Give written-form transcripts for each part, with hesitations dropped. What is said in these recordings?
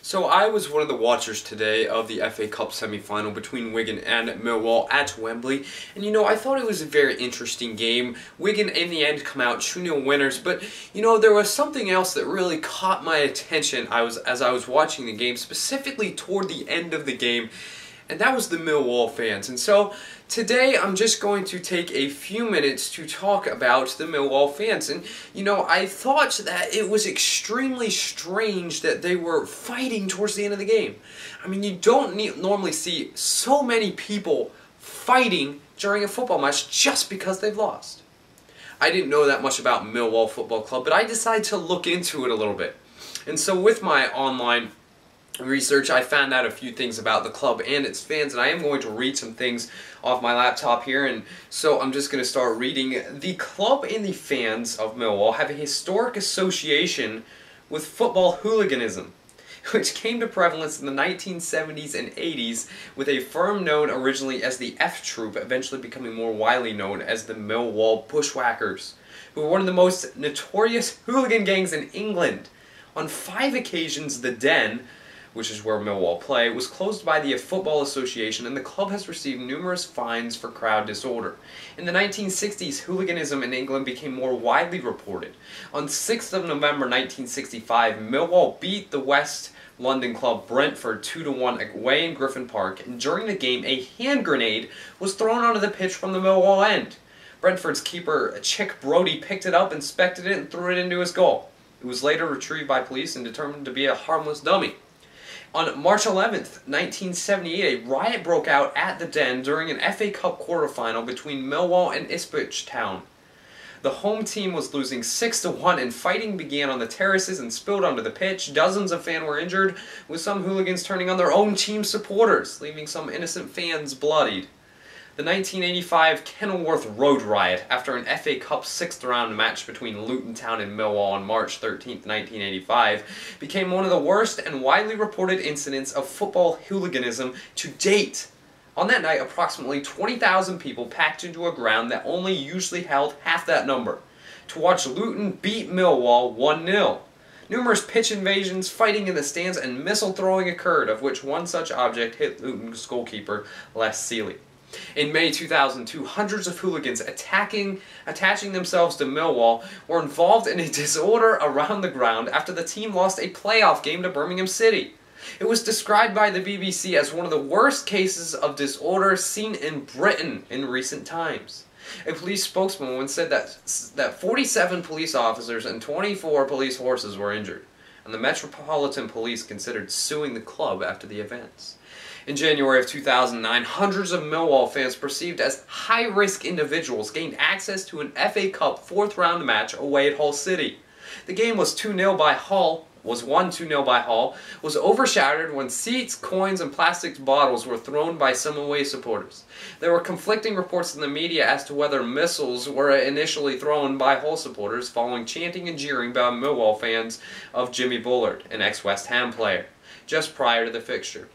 So I was one of the watchers today of the FA Cup semi-final between Wigan and Millwall at Wembley, and I thought it was a very interesting game. Wigan in the end come out 2-0 winners, but there was something else that really caught my attention as I was watching the game, specifically toward the end of the game, and that was the Millwall fans. And so today I'm just going to take a few minutes to talk about the Millwall fans. And I thought that it was extremely strange that they were fighting towards the end of the game. I mean, you don't normally see so many people fighting during a football match just because they've lost. I didn't know that much about Millwall Football Club, but I decided to look into it a little bit. And so with my online research, I found out a few things about the club and its fans, and I am going to read some things off my laptop here, and so I'm just going to start reading. The club and the fans of Millwall have a historic association with football hooliganism, which came to prevalence in the 1970s and 80s with a firm known originally as the F Troop, eventually becoming more widely known as the Millwall Bushwhackers, who were one of the most notorious hooligan gangs in England. On 5 occasions, the Den, which is where Millwall play, was closed by the Football Association, and the club has received numerous fines for crowd disorder. In the 1960s, hooliganism in England became more widely reported. On 6th of November 1965, Millwall beat the West London club Brentford 2-1 away in Griffin Park, and during the game a hand grenade was thrown onto the pitch from the Millwall end. Brentford's keeper Chick Brodie picked it up, inspected it, and threw it into his goal. It was later retrieved by police and determined to be a harmless dummy. On March 11th, 1978, a riot broke out at the Den during an FA Cup quarterfinal between Millwall and Ipswich Town. The home team was losing 6-1, and fighting began on the terraces and spilled onto the pitch. Dozens of fans were injured, with some hooligans turning on their own team supporters, leaving some innocent fans bloodied. The 1985 Kenilworth Road Riot, after an FA Cup 6th round match between Luton Town and Millwall on March 13, 1985, became one of the worst and widely reported incidents of football hooliganism to date. On that night, approximately 20,000 people packed into a ground that only usually held half that number to watch Luton beat Millwall 1-0. Numerous pitch invasions, fighting in the stands, and missile throwing occurred, of which one such object hit Luton's goalkeeper, Les Seeley. In May 2002, hundreds of hooligans attaching themselves to Millwall were involved in a disorder around the ground after the team lost a playoff game to Birmingham City. It was described by the BBC as one of the worst cases of disorder seen in Britain in recent times. A police spokesman once said that 47 police officers and 24 police horses were injured, and the Metropolitan Police considered suing the club after the events. In January of 2009, hundreds of Millwall fans perceived as high-risk individuals gained access to an FA Cup 4th round match away at Hull City. The game was 1-2 by Hull, was overshadowed when seats, coins, and plastic bottles were thrown by some away supporters. There were conflicting reports in the media as to whether missiles were initially thrown by Hull supporters following chanting and jeering by Millwall fans of Jimmy Bullard, an ex-West Ham player, just prior to the fixture.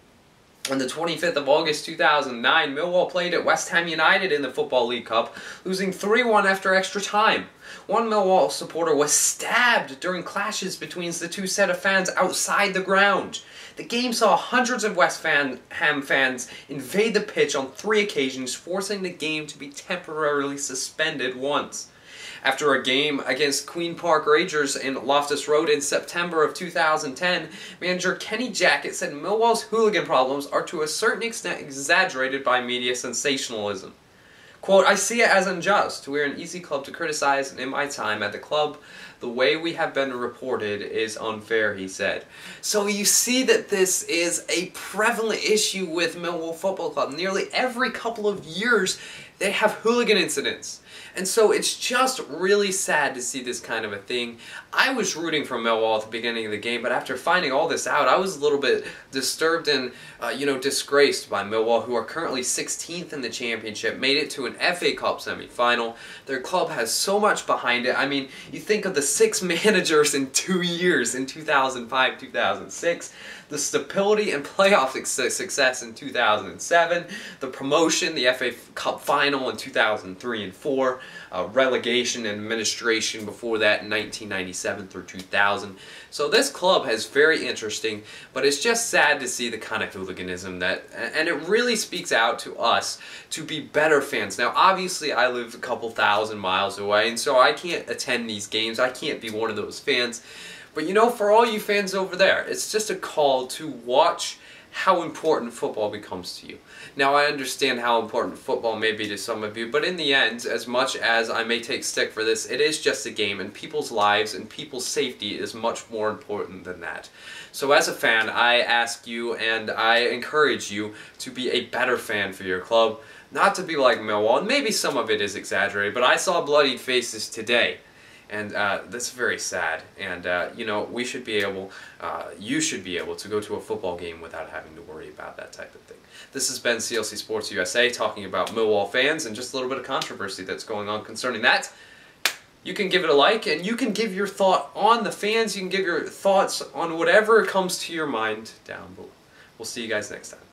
On the 25th of August 2009, Millwall played at West Ham United in the Football League Cup, losing 3-1 after extra time. One Millwall supporter was stabbed during clashes between the two set of fans outside the ground. The game saw hundreds of West Ham fans invade the pitch on 3 occasions, forcing the game to be temporarily suspended once. After a game against Queen Park Rangers in Loftus Road in September of 2010, manager Kenny Jackett said Millwall's hooligan problems are to a certain extent exaggerated by media sensationalism. Quote, "I see it as unjust. We're an easy club to criticize, and in my time at the club, the way we have been reported is unfair," he said. So you see that this is a prevalent issue with Millwall Football Club. Nearly every couple of years, they have hooligan incidents. And so it's just really sad to see this kind of a thing. I was rooting for Millwall at the beginning of the game, but after finding all this out, I was a little bit disturbed and, disgraced by Millwall, who are currently 16th in the championship, made it to an FA Cup semi-final. Their club has so much behind it. I mean, you think of the 6 managers in 2 years, in 2005, 2006, the stability and playoff success in 2007, the promotion, the FA Cup final in 2003 and 4, before, relegation and administration before that in 1997 through 2000. So this club is very interesting, but it's just sad to see the kind of hooliganism and it really speaks out to us to be better fans. Now obviously I live a couple thousand miles away, and so I can't attend these games, I can't be one of those fans. But you know, for all you fans over there, it's just a call to watch how important football becomes to you. Now I understand how important football may be to some of you, but in the end, as much as I may take stick for this, it is just a game, and people's lives and people's safety is much more important than that. So as a fan, I ask you and I encourage you to be a better fan for your club, not to be like Millwall, and maybe some of it is exaggerated, but I saw bloodied faces today. And that's very sad, and you know, we should be able, you should be able to go to a football game without having to worry about that type of thing. This has been CLC Sports USA talking about Millwall Fans and just a little bit of controversy that's going on concerning that. You can give it a like, and you can give your thought on the fans, you can give your thoughts on whatever comes to your mind down below. We'll see you guys next time.